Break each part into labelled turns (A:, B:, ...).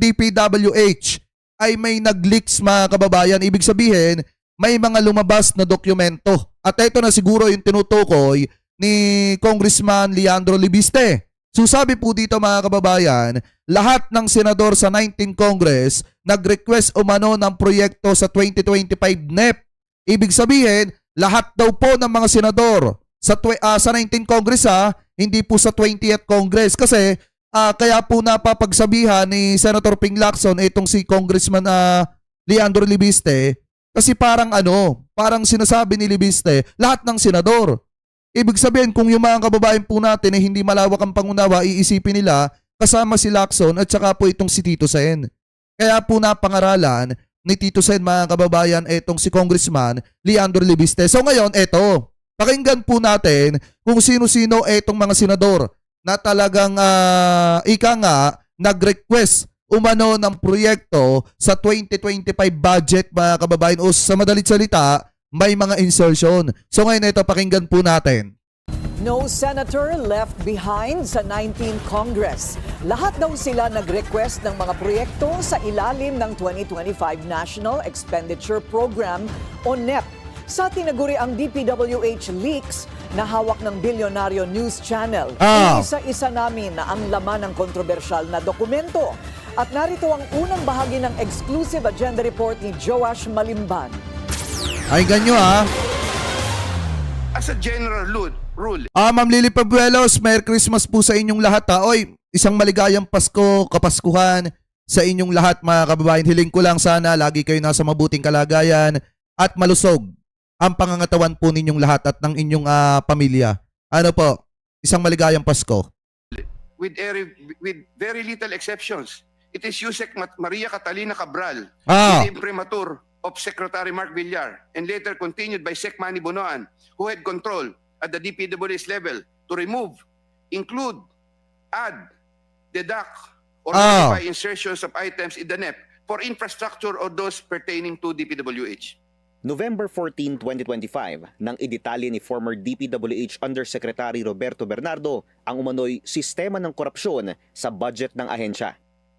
A: DPWH ay may nag-leaks mga kababayan. Ibig sabihin, may mga lumabas na dokumento. At ito na siguro yung tinutukoy ni Congressman Leandro Libiste. So sabi po dito mga kababayan, lahat ng senador sa 19th Congress nag-request umano ng proyekto sa 2025 NEP. Ibig sabihin, lahat daw po ng mga senador sa 19th Congress hindi po sa 20th Congress. Kasi kaya po napapagsabihan ni Senator Ping Lacson itong si Congressman Leandro Libiste. Kasi parang parang sinasabi ni Libiste, lahat ng senador. Ibig sabihin kung yung mga kababayan po natin hindi malawak ang pangunawa, iisipin nila kasama si Lacson at saka po itong si Tito Sen. Kaya po napangaralan ni Tito Sen mga kababayan itong si Congressman Leandro Libiste. So ngayon, pakinggan po natin kung sino-sino itong mga senador na talagang nag-request umano ng proyekto sa 2025 budget mga kababayan o sa madalit salita, may mga insertion. So ngayon pakinggan po natin.
B: No senator left behind sa 19th Congress. Lahat daw sila nag-request ng mga proyekto sa ilalim ng 2025 National Expenditure Program o NEP. Sa tinaguri ang DPWH leaks na hawak ng Bilyonaryo News Channel. Isa-isa namin na ang laman ng kontrobersyal na dokumento. At narito ang unang bahagi ng exclusive agenda report ni Joash Malimban.
A: Ay ganyo
C: As a general rule.
A: Ma'am Lily Pabuelos, Merry Christmas po sa inyong lahat Oy, isang maligayang Pasko, Kapaskuhan sa inyong lahat mga kababayan. Hiling ko lang sana lagi kayo nasa mabuting kalagayan at malusog ang pangangatawan po ninyong lahat at ng inyong pamilya. Isang maligayang Pasko.
C: With very little exceptions. It is Yusek Maria Catalina Cabral, the imprimatur of Secretary Mark Villar, and later continued by Sec Manny Bonoan, who had control at the DPWH level to remove, include, add, deduct, or modify insertions of items in the NEP for infrastructure or those pertaining to DPWH.
D: November 14, 2025, nang idetalye ni former DPWH Undersecretary Roberto Bernardo ang umano'y sistema ng korupsyon sa budget ng ahensya.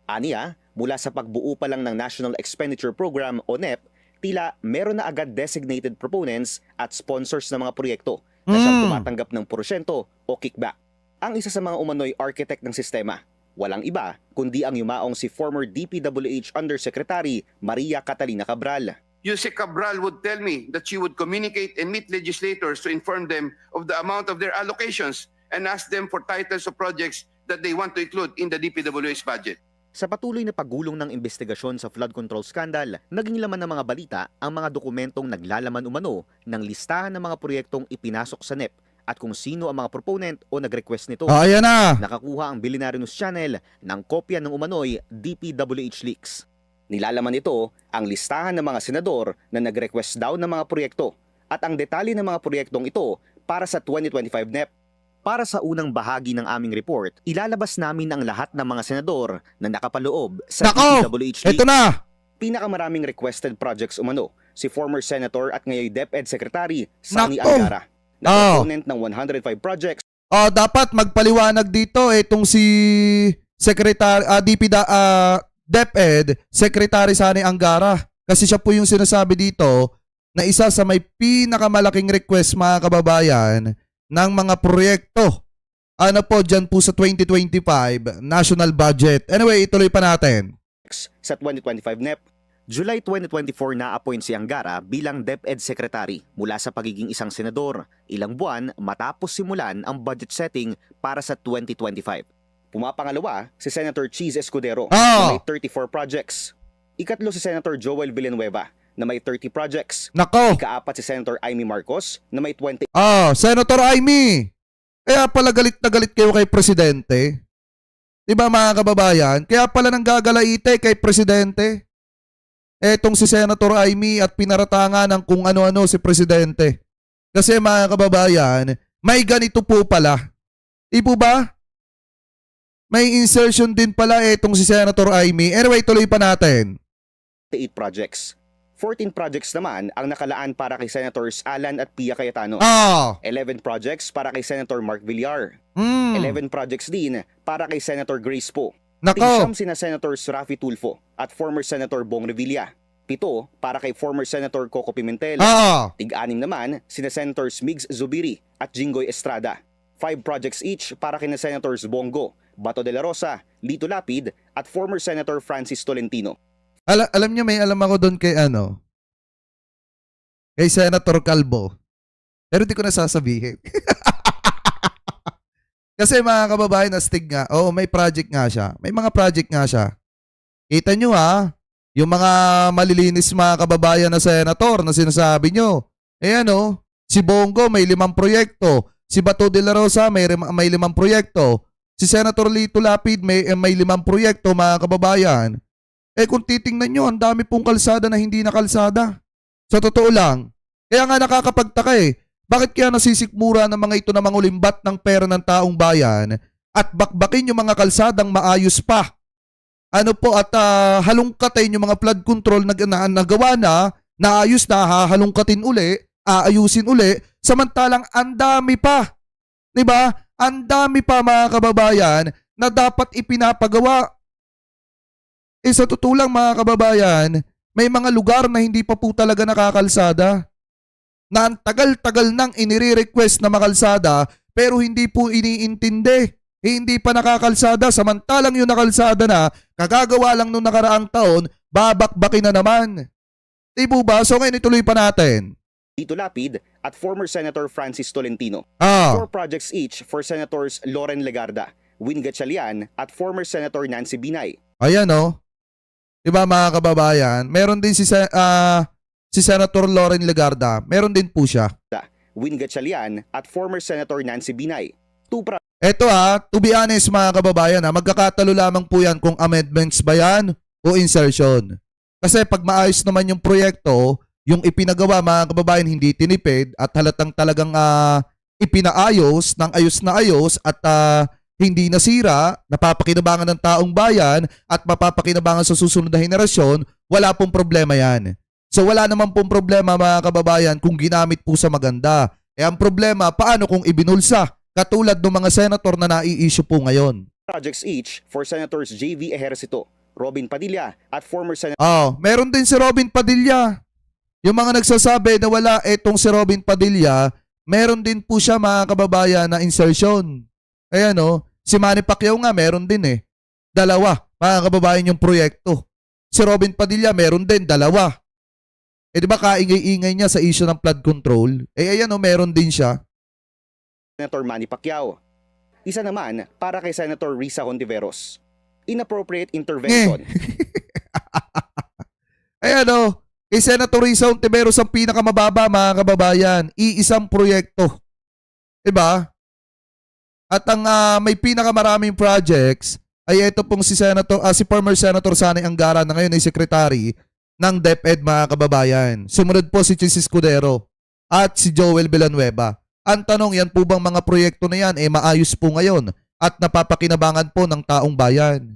D: Aniya, mula sa pagbuo pa lang ng National Expenditure Program o NEP, tila meron na agad designated proponents at sponsors ng mga proyekto na siyang tumatanggap ng porsyento o kickback. Ang isa sa mga umano'y architect ng sistema, walang iba kundi ang yumaong si former DPWH Undersecretary Maria Catalina Cabral.
C: Yusek Cabral would tell me that she would communicate and meet legislators to inform them of the amount of their allocations and ask them for titles of projects that they want to include in the DPWH budget.
D: Sa patuloy na paggulong ng investigasyon sa flood control scandal, naging laman ng mga balita ang mga dokumentong naglalaman umano ng listahan ng mga proyektong ipinasok sa NEP at kung sino ang mga proponent o nag-request nito.
A: Ayan na!
D: Nakakuha ang Bilyonaryo News Channel ng kopya ng umano'y DPWH leaks. Nilalaman nito ang listahan ng mga senador na nag-request daw ng mga proyekto at ang detalye ng mga proyektong ito para sa 2025 NEP. Para sa unang bahagi ng aming report, ilalabas namin ang lahat ng mga senador na nakapaloob sa DPWH leaks.
A: Ito na!
D: Pinakamaraming requested projects umano, si former Senator at ngayon DepEd Secretary Sani Angara, na proponent ng 105 projects.
A: Dapat magpaliwanag dito itong si Secretary DepEd Secretary Sani Angara. Kasi siya po yung sinasabi dito na isa sa may pinakamalaking request mga kababayan ng mga proyekto. Dyan po sa 2025 national budget. Anyway, ituloy pa natin.
D: Sa 2025 NEP, July 2024 na-appoint si Angara bilang DepEd Secretary mula sa pagiging isang senador, ilang buwan matapos simulan ang budget setting para sa 2025. Pumapangalawa si Senator Cheese Escudero na may 34 projects. Ikatlo si Senator Joel Villanueva na may 30 projects. Ikaapat si Senator Amy Marcos na may 20.
A: Senator Amy! Kaya pala galit na galit kayo kay Presidente. Diba mga kababayan? Kaya pala nang gagalaite kay Presidente. Etong si Senator Amy at pinaratangan ng kung ano-ano si Presidente. Kasi mga kababayan, may ganito po pala. Di po ba? May insertion din pala etong si Senator Amy. Anyway, tuloy pa natin.
D: 8 projects. 14 projects naman ang nakalaan para kay Senators Alan at Pia Cayetano. 11 projects para kay Senator Mark Villar. 11 projects din para kay Senator Grace Poe.
A: Nako.
D: Tingsyam sina Senators Raffy Tulfo at former Senator Bong Revilla. 7 para kay former Senator Coco Pimentel. Tig-6 naman sina Senators Migs Zubiri at Jinggoy Estrada. 5 projects each para kina Senators Bongo, Bato de la Rosa, Lito Lapid at former Senator Francis Tolentino.
A: Alam niyo, may alam ako doon kay kay Senator Calvo. Pero di ko na sasabihin. Kasi mga kababayan, astig nga. Oo, may project nga siya. May mga project nga siya. Kita nyo yung mga malilinis mga kababayan na senator na sinasabi nyo. Si Bongo may 5 proyekto. Si Bato de la Rosa may 5 proyekto. Si Senator Lito Lapid may 5 proyekto mga kababayan. Kung titingnan nyo, ang dami pong kalsada na hindi na kalsada. Sa totoo lang. Kaya nga nakakapagtaka Bakit kaya nasisikmura ng mga ito na mangulimbat ng pera ng taong bayan at bakbakin yung mga kalsadang maayos pa? At halungkatin yung mga flood control na nagawa na, naayos na, hahalungkatin uli, aayusin uli, samantalang ang dami pa. Diba? Ang dami pa mga kababayan na dapat ipinapagawa. Sa totoo lang mga kababayan, may mga lugar na hindi pa po talaga nakakalsada. Na ang tagal-tagal nang inire-request na makalsada pero hindi po iniintindi. Hindi pa nakakalsada samantalang yung nakalsada na kagagawa lang nung nakaraang taon, babakbakin na naman. Di po ba? So ngayon ituloy pa natin.
D: Lito Lapid at former Senator Francis Tolentino. 4 projects each for Senators Loren Legarda, Win Gatchalian at former Senator Nancy Binay.
A: Ayan Diba mga kababayan? Meron din si Senator Loren Legarda, meron din po siya.
D: Win Gatchalian at former Senator Nancy Binay. 2
A: Eto to be honest mga kababayan magkakatalo lamang po yan kung amendments ba yan o insertion. Kasi pag maayos naman yung proyekto, yung ipinagawa mga kababayan hindi tinipid at halatang talagang ipinaayos ng ayos na ayos at hindi nasira, napapakinabangan ng taong bayan at mapapakinabangan sa susunod na henerasyon, wala pong problema yan. So wala naman pong problema mga kababayan kung ginamit po sa maganda. Ang problema, paano kung ibinulsa? Katulad ng mga senator na nai-issue po ngayon.
D: Projects each for Senators J.V. Ejercito, Robin Padilla at former Senator
A: meron din si Robin Padilla. Yung mga nagsasabi na wala etong si Robin Padilla, meron din po siya mga kababayan na insertion. Ayan si Manny Pacquiao nga meron din 2 mga kababayan yung proyekto. Si Robin Padilla meron din 2. Di ba kaingay-ingay niya sa issue ng flood control? Ayan meron din siya.
D: Senator Manny Pacquiao. Isa naman para kay Senator Risa Hontiveros. Inappropriate intervention.
A: Ayan kay Senator Risa Hontiveros ang pinakamababa mga kababayan. Iisang proyekto. Diba? At ang may pinakamaraming projects ay ito pong si former Senator Sani Angara na ngayon ay secretary ng DepEd mga kababayan. Sumunod po si Chis Escudero at si Joel Villanueva. Ang tanong, yan po bang mga proyekto na yan maayos po ngayon at napapakinabangan po ng taong bayan?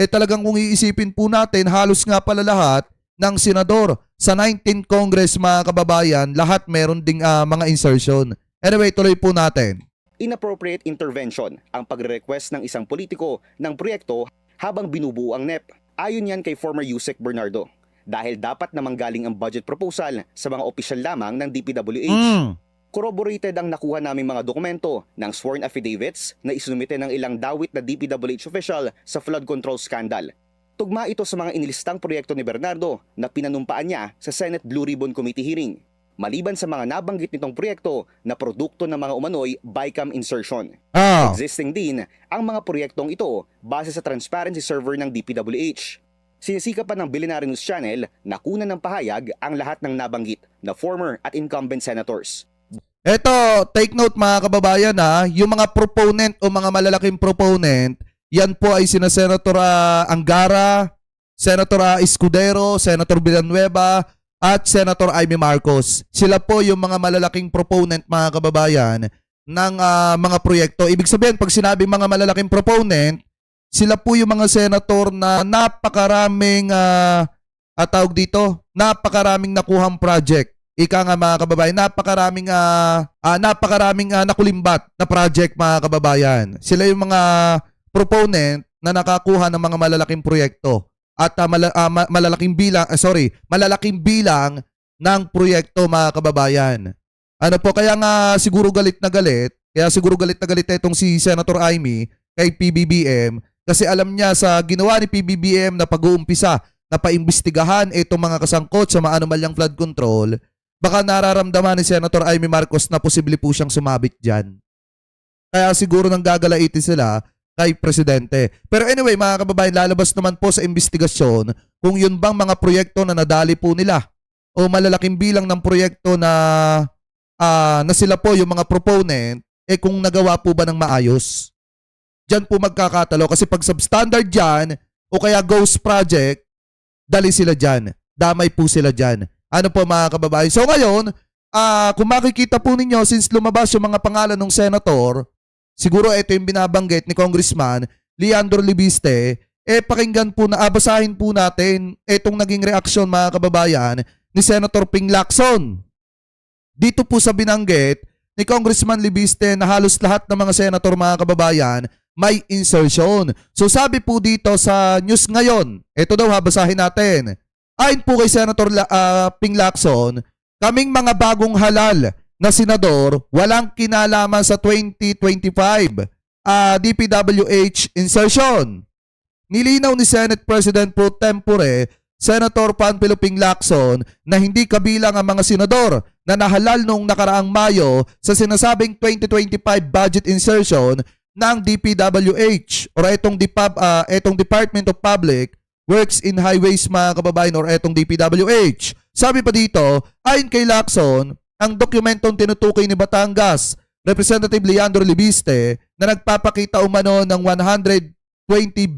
A: Talagang kung iisipin po natin, halos nga pala lahat ng senador sa 19th Congress mga kababayan, lahat meron ding mga insertion. Anyway, tuloy po natin.
D: Inappropriate intervention ang pagre-request ng isang politiko ng proyekto habang binubuo ang NEP. Ayon yan kay former Yusek Bernardo. Dahil dapat na manggaling ang budget proposal sa mga opisyal lamang ng DPWH. Corroborated ang nakuha naming mga dokumento ng sworn affidavits na isinumite ng ilang dawit na DPWH official sa flood control scandal. Tugma ito sa mga inilistang proyekto ni Bernardo na pinanumpaan niya sa Senate Blue Ribbon Committee hearing. Maliban sa mga nabanggit nitong proyekto na produkto ng mga umano'y BICAM insertion. Existing din ang mga proyektong ito base sa transparency server ng DPWH. Sinisikapan ng Billionaire News Channel na kunan ng pahayag ang lahat ng nabanggit na former at incumbent senators.
A: Eto, take note mga kababayan yung mga proponent o mga malalaking proponent, yan po ay sina Senator Angara, Senator Escudero, Senator Villanueva, at Senator Amy Marcos. Sila po yung mga malalaking proponent mga kababayan ng mga proyekto. Ibig sabihin, pag sinabing mga malalaking proponent, sila po yung mga senator na napakaraming napakaraming nakuhang project. Ika nga mga kababayan, napakaraming nakulimbat na project mga kababayan. Sila yung mga proponent na nakakuha ng mga malalaking proyekto at malalaking bilang ng proyekto, mga kababayan. Ano po, kaya nga siguro galit na galit itong si Senator Amy kay PBBM kasi alam niya sa ginawa ni PBBM na pag-uumpisa na paimbestigahan itong mga kasangkot sa maanumalyang flood control, baka nararamdaman ni Senator Amy Marcos na posible po siyang sumabit dyan. Kaya siguro nang gagalaitin sila kay Presidente. Pero anyway, mga kababayan, lalabas naman po sa investigasyon kung yun bang mga proyekto na nadali po nila o malalaking bilang ng proyekto na sila po yung mga proponent, kung nagawa po ba ng maayos. Diyan po magkakatalo kasi pag substandard dyan o kaya ghost project, dali sila dyan. Damay po sila dyan. Ano po, mga kababayan? So ngayon, kung makikita po ninyo, since lumabas yung mga pangalan ng senator, siguro ito yung binabanggit ni Congressman Leandro Libiste, pakinggan po na, basahin po natin itong naging reaksyon, mga kababayan, ni Senator Ping Lacson. Dito po sa binanggit ni Congressman Libiste na halos lahat ng mga senator, mga kababayan, may insertion. So sabi po dito sa news ngayon, ito daw, basahin natin. Ayon po kay Senator Ping Lacson, kaming mga bagong halal na senador walang kinalaman sa 2025 DPWH insertion. Nilinaw ni Senate President Pro Tempore Senator Panfilo Ping Lacson na hindi kabilang ang mga senador na nahalal noong nakaraang Mayo sa sinasabing 2025 budget insertion ng DPWH or itong Department of Public Works in Highways, mga kababayan, or itong DPWH. Sabi pa dito, ayon kay Lacson, ang dokumentong tinutukoy ni Batangas Representative Leandro Libiste na nagpapakita umano ng 120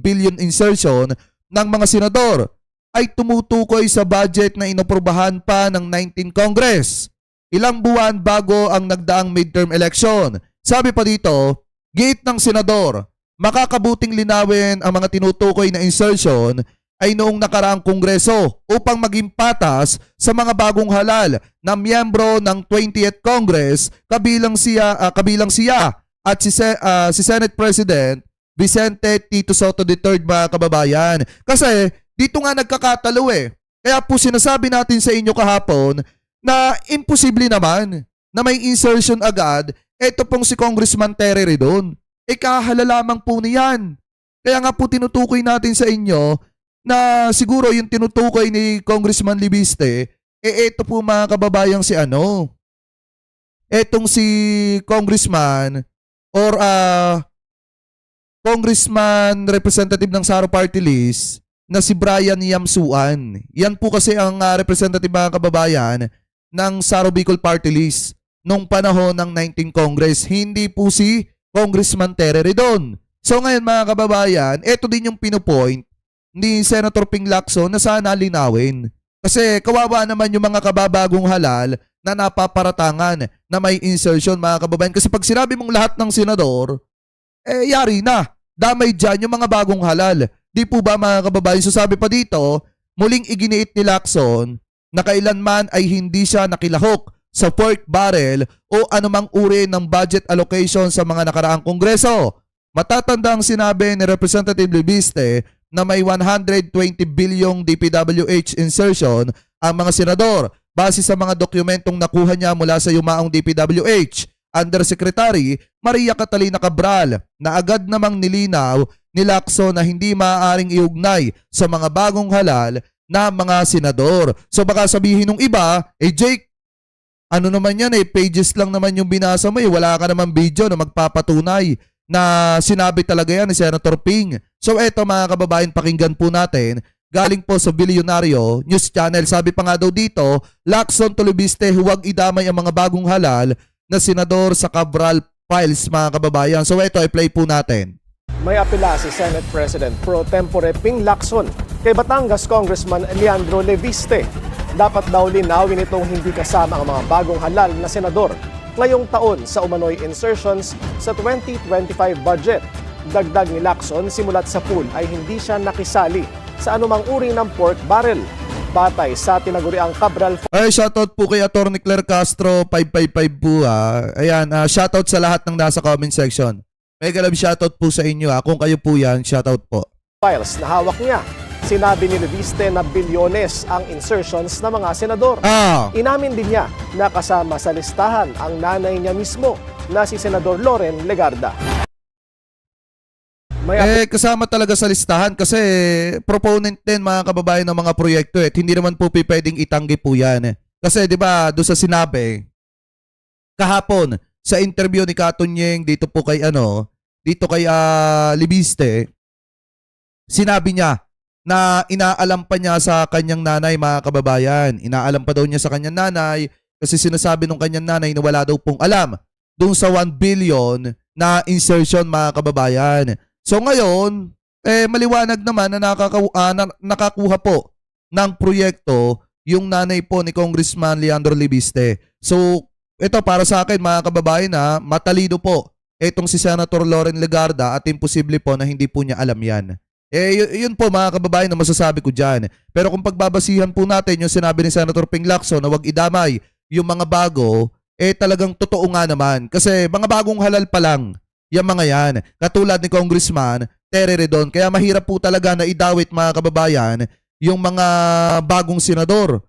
A: billion insertion ng mga senador ay tumutukoy sa budget na inaprubahan pa ng 19 Congress. Ilang buwan bago ang nagdaang midterm election. Sabi pa dito, giit ng senador, makakabuting linawin ang mga tinutukoy na insertion ay noong nakaraang Kongreso upang maging patas sa mga bagong halal na miyembro ng 20th Congress kabilang siya at si Senate President Vicente Tito Soto III, mga kababayan. Kasi dito nga nagkakatalo Kaya po sinasabi natin sa inyo kahapon na imposible naman na may insertion agad. Ito pong si Congressman Terry Redon. Kahala lamang po niyan. Kaya nga po tinutukoy natin sa inyo na siguro yung tinutukoy ni Congressman Libiste, ito po, mga kababayang etong si Congressman or Congressman Representative ng Saro Party List na si Brian Yamsuan. Yan po kasi ang representative, mga kababayan, ng Saro Bicol Party List nung panahon ng 19 Congress. Hindi po si Congressman Terry Redon. So ngayon, mga kababayan, ito din yung pinupoint ni Senator Ping Lacson na sana linawin. Kasi kawawa naman yung mga kababagong halal na napaparatangan na may insertion, mga kababayan. Kasi pag sinabi mong lahat ng senador, yari na. Damay dyan yung mga bagong halal. Di po ba, mga kababayan? So sabi pa dito, muling iginiit ni Lacson na kailanman ay hindi siya nakilahok sa pork barrel o anumang uri ng budget allocation sa mga nakaraang kongreso. Matatanda ang sinabi ni Representative Libiste na may 120 bilyong DPWH insertion ang mga senador base sa mga dokumentong nakuha niya mula sa yumaong DPWH Undersecretary Maria Catalina Cabral na agad namang nilinaw ni Lacson na hindi maaaring iugnay sa mga bagong halal na mga senador. So baka sabihin ng iba, Jake, ano naman yan pages lang naman yung binasa mo wala ka naman video na magpapatunay na sinabi talaga yan ni Senator Ping. So eto, mga kababayan, pakinggan po natin. Galing po sa Bilyonaryo News Channel. Sabi pa nga daw dito, Lacson to Libiste, huwag idamay ang mga bagong halal na senador sa Cabral files, mga kababayan. So eto, i-play po natin.
E: May apela si Senate President Pro Tempore Ping Lacson kay Batangas Congressman Leandro Libiste. Dapat daw linawin itong hindi kasama ang mga bagong halal na senador ngayong taon sa umano'y insertions sa 2025 budget. Dagdag ni Lacson, simulat sa pool ay hindi siya nakisali sa anumang uri ng pork barrel. Batay sa tinaguriang Cabral.
A: Ay, shoutout po kay Atty. Claire Castro 555 po. Ayan, shoutout sa lahat ng nasa comment section. Mega love shoutout po sa inyo ha. Kung kayo po yan, shoutout po.
E: files na hawak niya. Sinabi ni Leviste na bilyones ang insertions ng mga senador. Inamin din niya na kasama sa listahan ang nanay niya mismo na si Senador Loren Legarda.
A: Kasama talaga sa listahan kasi proponent din mga kababayan ng mga proyekto hindi naman po pwedeng itanggi po yan. Kasi 'di ba, doon sa sinabi kahapon sa interview ni Katunyeng dito po kay Libiste, sinabi niya na inaalam pa niya sa kanyang nanay mga kababayan. Inaalam pa daw niya sa kanyang nanay kasi sinasabi ng kanyang nanay na wala daw pong alam doon sa 1 billion na insertion mga kababayan. So ngayon, maliwanag naman na nakakuha po ng proyekto yung nanay po ni Congressman Leandro Libiste. So ito para sa akin mga kababayan matalino po itong si Senator Loren Legarda at imposible po na hindi po niya alam yan. Yun po mga kababayan na masasabi ko dyan. Pero kung pagbabasihan po natin yung sinabi ni Senator Ping Lacson na wag idamay yung mga bago, talagang totoo nga naman. Kasi mga bagong halal pa lang yung mga yan. Katulad ni Congressman Terry Redon. Kaya mahirap po talaga na idawit mga kababayan yung mga bagong senador.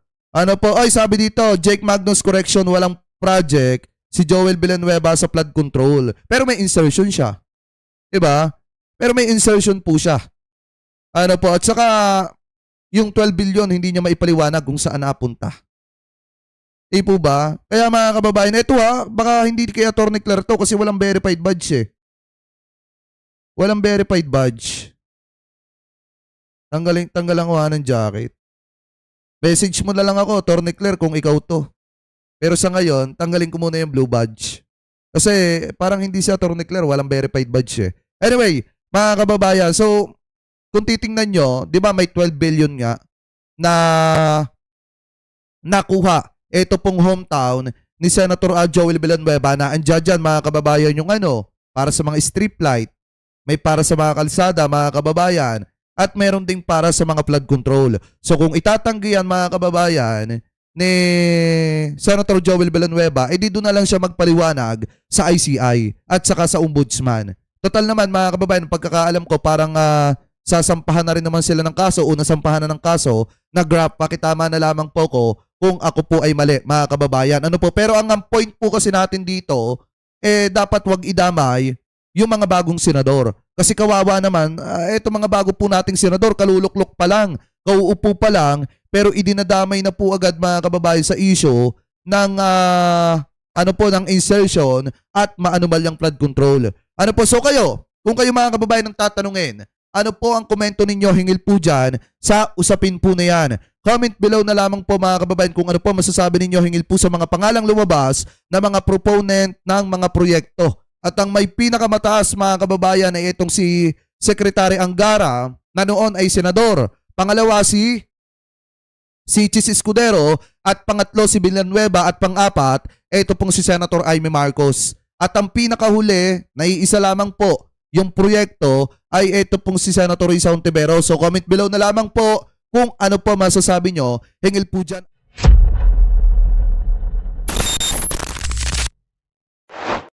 A: Sabi dito, Jake Magnus correction, walang project si Joel Villanueva sa flood control. Pero may insertion siya. Diba? Pero may insertion po siya. At saka yung 12 billion hindi niya maipaliwanag kung saan napunta. Po ba? Kaya mga kababayan, ito baka hindi kay Atty. Claire to kasi walang verified badge Walang verified badge. Tanggalan ko ng jacket. Message mo na lang ako, Atty. Claire, kung ikaw to. Pero sa ngayon, tanggalin ko muna yung blue badge. Kasi parang hindi si Atty. Claire, walang verified badge Anyway, mga kababayan, so kung titingnan nyo, di ba may 12 billion nga na nakuha ito pong hometown ni Senator Joel Villanueva na andyan dyan mga kababayan yung para sa mga street light, may para sa mga kalsada mga kababayan, at meron ding para sa mga flood control. So kung itatanggi yan mga kababayan ni Senator Joel Villanueva, di doon na lang siya magpaliwanag sa ICI at saka sa Ombudsman. Total naman mga kababayan, pagkakaalam ko parang sasampahan na rin naman sila ng kaso o nasampahan na ng kaso na grab, pakitama na lamang po ko kung ako po ay mali mga kababayan. Pero ang point po kasi natin dito, dapat wag idamay yung mga bagong senador. Kasi kawawa naman, ito mga bago po nating senador, kaluluklok pa lang, kauupo pa lang, pero idinadamay na po agad mga kababayan sa issue ng ng insertion at maanumalyang flood control. So kayo, kung kayo mga kababayan ang tatanungin, ano po ang komento ninyo hingil po dyan sa usapin po na yan? Comment below na lamang po mga kababayan kung ano po masasabi ninyo hingil po sa mga pangalang lumabas na mga proponent ng mga proyekto. At ang may pinakamataas mga kababayan ay itong si Secretary Angara na noon ay senador. Pangalawa si Chis Escudero at pangatlo si Villanueva at pang-apat ito pong si Senator Amy Marcos. At ang pinakahuli na iisa lamang po yung proyekto ay ito pong si Senator Risa Ontiveros. So comment below na lamang po kung ano po masasabi nyo hingil po dyan.